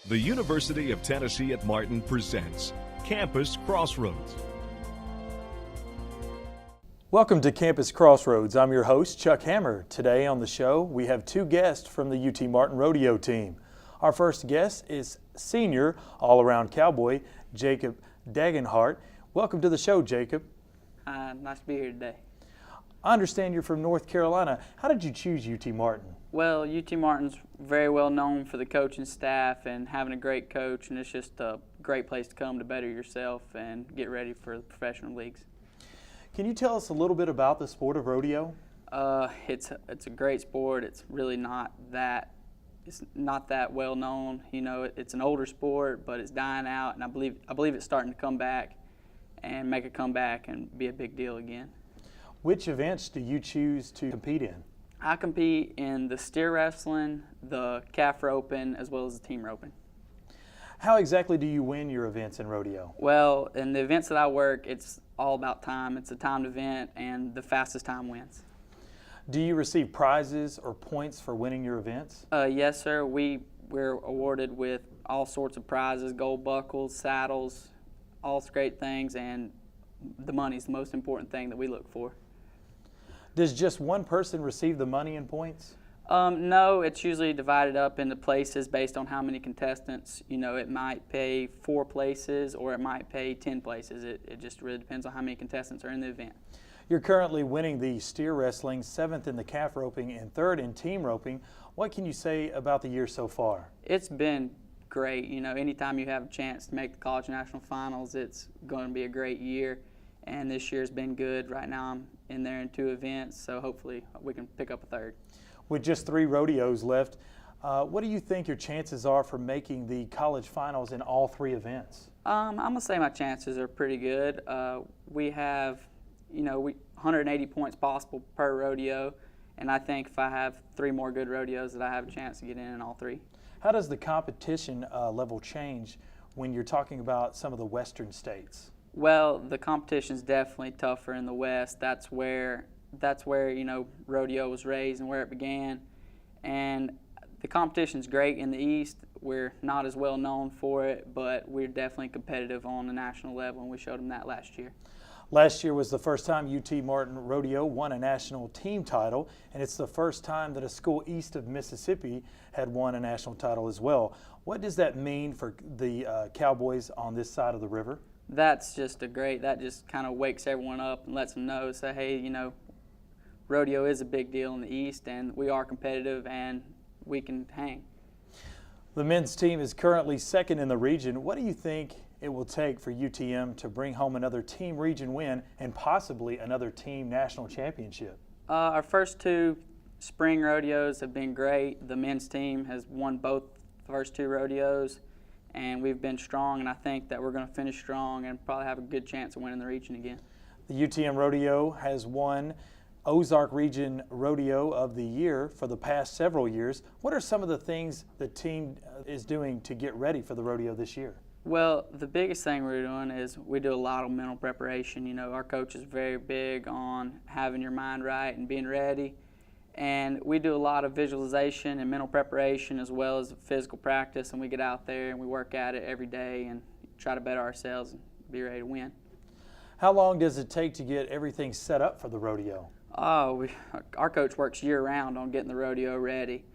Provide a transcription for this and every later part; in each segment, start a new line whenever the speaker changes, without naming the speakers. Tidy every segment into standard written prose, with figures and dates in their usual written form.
The University of Tennessee at Martin presents Campus Crossroads.
Welcome to Campus Crossroads. I'm your host, Chuck Hammer. Today on the show, we have two guests from the UT Martin Rodeo team. Our first guest is senior all-around cowboy, Jacob Dagenhart. Welcome to the show, Jacob.
Nice to be here today.
I understand you're from North Carolina. How did you choose UT Martin?
Well, UT Martin's very well known for the coaching staff and having a great coach, and it's just a great place to come to better yourself and get ready for the professional leagues.
Can you tell us a little bit about the sport of rodeo?
It's a great sport. It's really not that well known. You know, it's an older sport, but it's dying out, and I believe it's starting to come back and make a comeback and be a big deal again.
Which events do you choose to compete in?
I compete in the steer wrestling, the calf roping, as well as the team roping.
How exactly do you win your events in rodeo?
Well, in the events that I work, it's all about time. It's a timed event, and the fastest time wins.
Do you receive prizes or points for winning your events?
Yes, sir. We're awarded with all sorts of prizes, gold buckles, saddles, all great things, and the money's the most important thing that we look for.
Does just one person receive the money and points?
No, it's usually divided up into places based on how many contestants. You know, it might pay 4 places or it might pay 10 places. It just really depends on how many contestants are in the event.
You're currently winning the steer wrestling, 7th in the calf roping, and 3rd in team roping. What can you say about the year so far?
It's been great. You know, anytime you have a chance to make the college national finals, it's going to be a great year. And this year's been good. Right now I'm in there in 2 events, so hopefully we can pick up a 3rd.
With just 3 rodeos left, what do you think your chances are for making the college finals in all 3 events?
I'm going to say my chances are pretty good. We have, 180 points possible per rodeo, and I think if I have 3 more good rodeos that I have a chance to get in all 3.
How does the competition level change when you're talking about some of the western states?
Well, the competition's definitely tougher in the West. That's where rodeo was raised and where it began. And the competition's great in the East. We're not as well known for it, but we're definitely competitive on the national level, and we showed them that last year.
Last year was the first time UT Martin Rodeo won a national team title, and it's the first time that a school east of Mississippi had won a national title as well. What does that mean for the Cowboys on this side of the river?
That just kind of wakes everyone up and lets them know, say, hey, rodeo is a big deal in the East, and we are competitive, and we can hang.
The men's team is currently 2nd in the region. What do you think it will take for UTM to bring home another team region win and possibly another team national championship?
Our first 2 spring rodeos have been great. The men's team has won both the first 2 rodeos, and we've been strong, and I think that we're going to finish strong and probably have a good chance of winning the region again. The
UTM Rodeo has won Ozark Region Rodeo of the Year for the past several years. What are some of the things the team is doing to get ready for the rodeo this year?
Well, the biggest thing we're doing is we do a lot of mental preparation. You know, our coach is very big on having your mind right and being ready. And we do a lot of visualization and mental preparation as well as physical practice, and we get out there and we work at it every day and try to better ourselves and be ready to win.
How long does it take to get everything set up for the rodeo?
Our coach works year-round on getting the rodeo ready.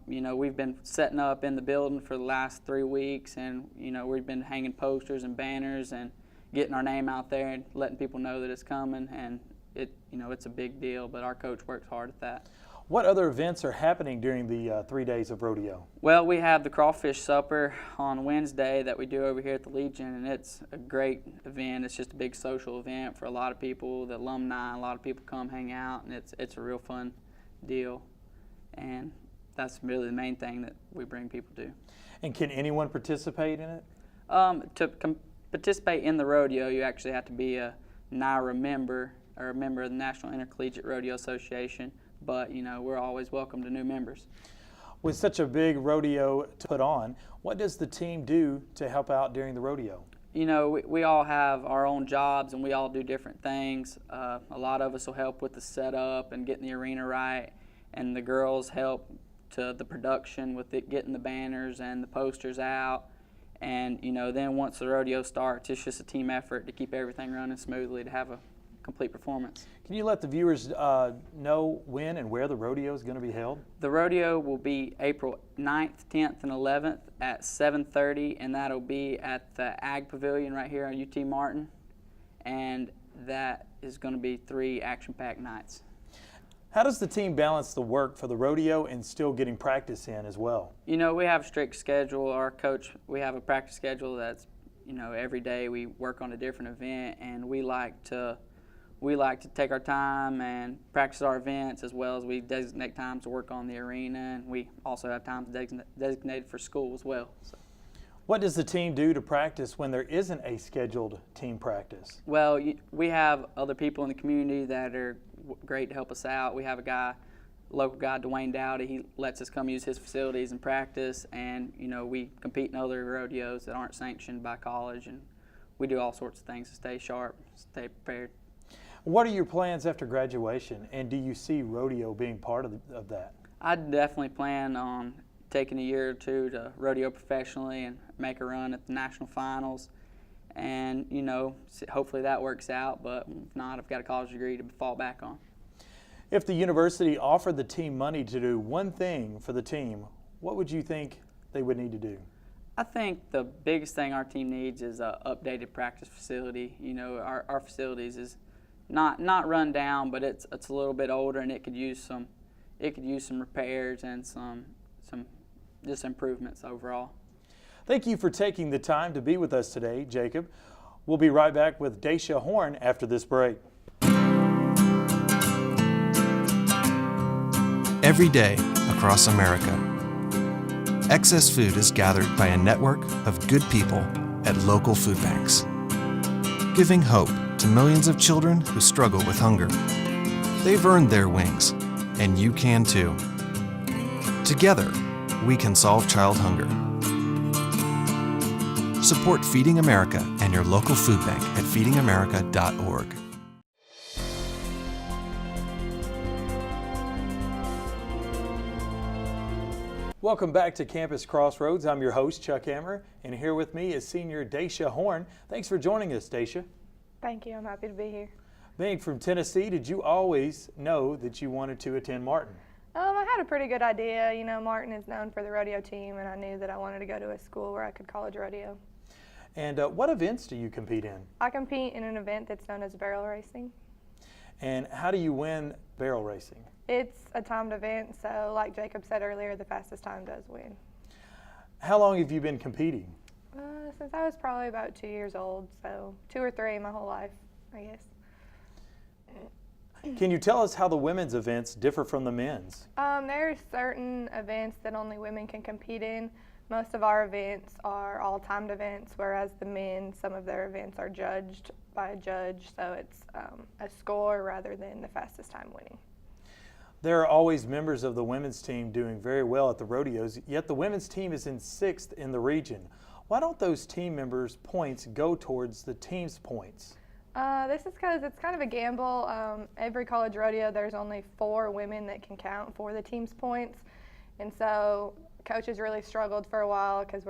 We've been setting up in the building for the last 3 weeks, and we've been hanging posters and banners and getting our name out there and letting people know that it's coming, and it's a big deal, but our coach works hard at that.
What other events are happening during the 3 days of rodeo?
Well, we have the crawfish supper on Wednesday that we do over here at the Legion, and it's a great event. It's just a big social event for a lot of people, the alumni. A lot of people come hang out, and it's a real fun deal, and that's really the main thing that we bring people to.
And can anyone participate in it?
Participate in the rodeo, you actually have to be a NIRA member or a member of the National Intercollegiate Rodeo Association, but we're always welcome to new members.
With such a big rodeo to put on, what does the team do to help out during the rodeo?
We all have our own jobs and we all do different things. A lot of us will help with the setup and getting the arena right, and the girls help to the production with it, getting the banners and the posters out. And, then once the rodeo starts, it's just a team effort to keep everything running smoothly to have a complete performance.
Can you let the viewers know when and where the rodeo is going to be held?
The rodeo will be April 9th, 10th, and 11th at 7:30, and that'll be at the Ag Pavilion right here on UT Martin. And that is going to be 3 action-packed nights.
How does the team balance the work for the rodeo and still getting practice in as well?
We have a strict schedule. Our coach, we have a practice schedule that's, every day we work on a different event, and we like to take our time and practice our events, as well as we designate times to work on the arena, and we also have times designated for school as well. So.
What does the team do to practice when there isn't a scheduled team practice?
Well, we have other people in the community that are great to help us out. We have a local guy, Dwayne Dowdy. He lets us come use his facilities and practice, and we compete in other rodeos that aren't sanctioned by college, and we do all sorts of things to stay sharp, stay prepared.
What are your plans after graduation, and do you see rodeo being part of that?
I definitely plan on taking a year or two to rodeo professionally and make a run at the national finals, and hopefully that works out, but if not, I've got a college degree to fall back on.
If the university offered the team money to do one thing for the team, what would you think they would need to do?
I think the biggest thing our team needs is an updated practice facility. Our facilities is not run down, but it's a little bit older, and it could use some repairs and some just improvements overall.
Thank you for taking the time to be with us today, Jacob. We'll be right back with Daisha Horn after this break.
Every day across America, excess food is gathered by a network of good people at local food banks, giving hope to millions of children who struggle with hunger. They've earned their wings, and you can too. Together, we can solve child hunger. Support Feeding America and your local food bank at feedingamerica.org.
Welcome back to Campus Crossroads. I'm your host, Chuck Hammer, and here with me is senior Daisha Horn. Thanks for joining us, Daisha.
Thank you. I'm happy to be here.
Being from Tennessee, did you always know that you wanted to attend Martin?
I had a pretty good idea. Martin is known for the rodeo team, and I knew that I wanted to go to a school where I could college rodeo.
And what events do you compete in?
I compete in an event that's known as barrel racing.
And how do you win barrel racing?
It's a timed event, so like Jacob said earlier, the fastest time does win.
How long have you been competing?
Since I was probably about 2 years old, so 2 or 3 my whole life, I guess.
Can you tell us how the women's events differ from the men's?
There are certain events that only women can compete in. Most of our events are all timed events, whereas the men, some of their events are judged by a judge, so it's a score rather than the fastest time winning.
There are always members of the women's team doing very well at the rodeos, yet the women's team is in 6th in the region. Why don't those team members' points go towards the team's points?
This is because it's kind of a gamble. Every college rodeo, there's only 4 women that can count for the team's points, and so coaches really struggled for a while because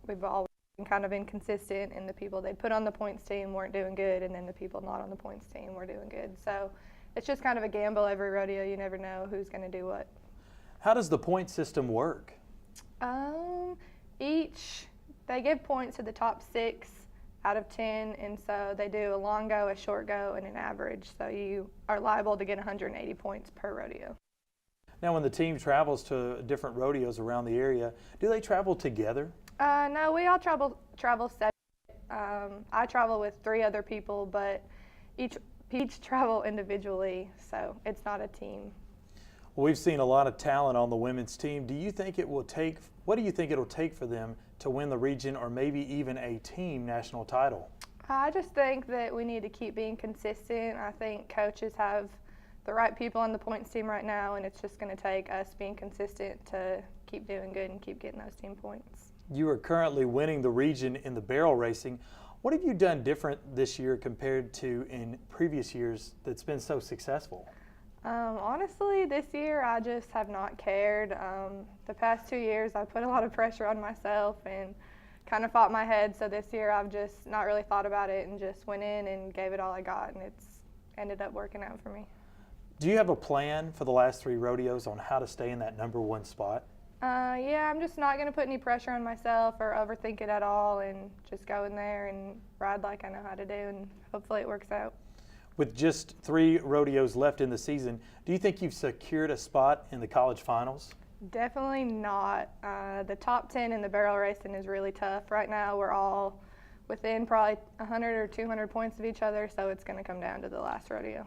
we've all been kind of inconsistent, and the people they'd put on the points team weren't doing good, and then the people not on the points team were doing good. So it's just kind of a gamble every rodeo. You never know who's going to do what.
How does the point system work?
They give points to the top 6 out of 10, and so they do a long go, a short go, and an average. So you are liable to get 180 points per rodeo.
Now, when the team travels to different rodeos around the area, do they travel together?
No, we all travel separate. I travel with 3 other people, but each travel individually, so it's not a team.
Well, we've seen a lot of talent on the women's team. What do you think it'll take for them to win the region or maybe even a team national title?
I just think that we need to keep being consistent. I think coaches have the right people on the points team right now, and it's just going to take us being consistent to keep doing good and keep getting those team points.
You are currently winning the region in the barrel racing. What have you done different this year compared to in previous years that's been so successful?
Honestly, this year I just have not cared. The past 2 years I put a lot of pressure on myself and kind of fought my head, so this year I've just not really thought about it and just went in and gave it all I got, and it's ended up working out for me.
Do you have a plan for the last 3 rodeos on how to stay in that #1 spot?
Yeah, I'm just not going to put any pressure on myself or overthink it at all and just go in there and ride like I know how to do, and hopefully it works out.
With just 3 rodeos left in the season, do you think you've secured a spot in the college finals?
Definitely not. The top 10 in the barrel racing is really tough. Right now we're all within probably 100 or 200 points of each other, so it's going to come down to the last rodeo.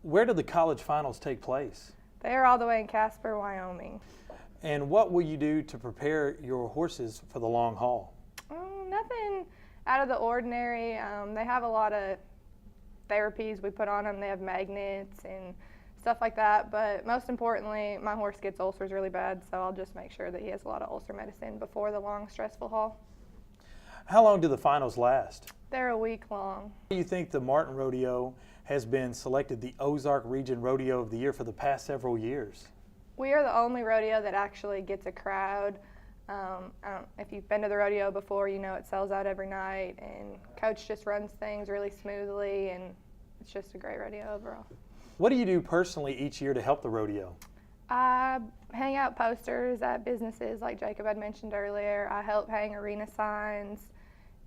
Where do the college finals take place?
They are all the way in Casper, Wyoming.
And what will you do to prepare your horses for the long haul?
Nothing out of the ordinary. They have a lot of therapies we put on them. They have magnets and stuff like that, but most importantly, my horse gets ulcers really bad, so I'll just make sure that he has a lot of ulcer medicine before the long, stressful haul.
How long do the finals last?
They're a week long.
Do you think the Martin Rodeo has been selected the Ozark Region Rodeo of the Year for the past several years?
We are the only rodeo that actually gets a crowd. If you've been to the rodeo before, you know it sells out every night, and Coach just runs things really smoothly, and it's just a great rodeo overall.
What do you do personally each year to help the rodeo?
I hang out posters at businesses like Jacob had mentioned earlier. I help hang arena signs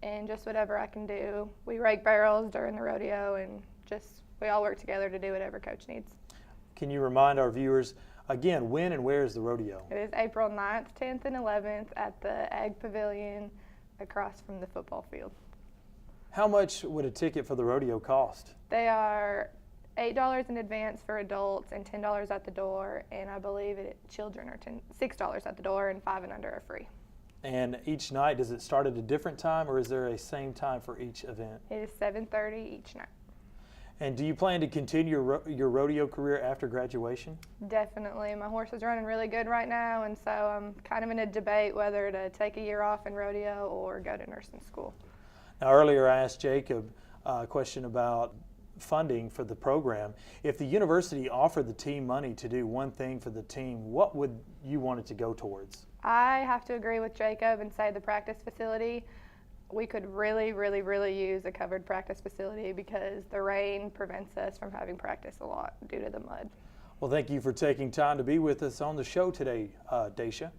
and just whatever I can do. We rake barrels during the rodeo, and we all work together to do whatever Coach needs.
Can you remind our viewers again, when and where is the rodeo?
It is April 9th, 10th, and 11th at the Ag Pavilion across from the football field.
How much would a ticket for the rodeo cost?
They are $8 in advance for adults and $10 at the door, and I believe children are $6 at the door, and 5 and under are free.
And each night, does it start at a different time, or is there a same time for each event?
It is 7:30 each night.
And do you plan to continue your rodeo career after graduation?
Definitely. My horse is running really good right now, and so I'm kind of in a debate whether to take a year off in rodeo or go to nursing school.
Now, earlier I asked Jacob a question about funding for the program. If the university offered the team money to do one thing for the team, what would you want it to go towards?
I have to agree with Jacob and say the practice facility. We could really, really, really use a covered practice facility because the rain prevents us from having practice a lot due to the mud.
Well, thank you for taking time to be with us on the show today, Daisha.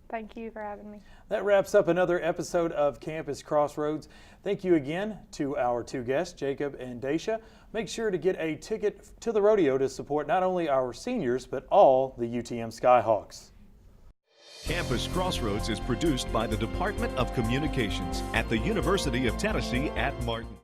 Thank you for having me.
That wraps up another episode of Campus Crossroads. Thank you again to our 2 guests, Jacob and Daisha. Make sure to get a ticket to the rodeo to support not only our seniors, but all the UTM Skyhawks.
Campus Crossroads is produced by the Department of Communications at the University of Tennessee at Martin.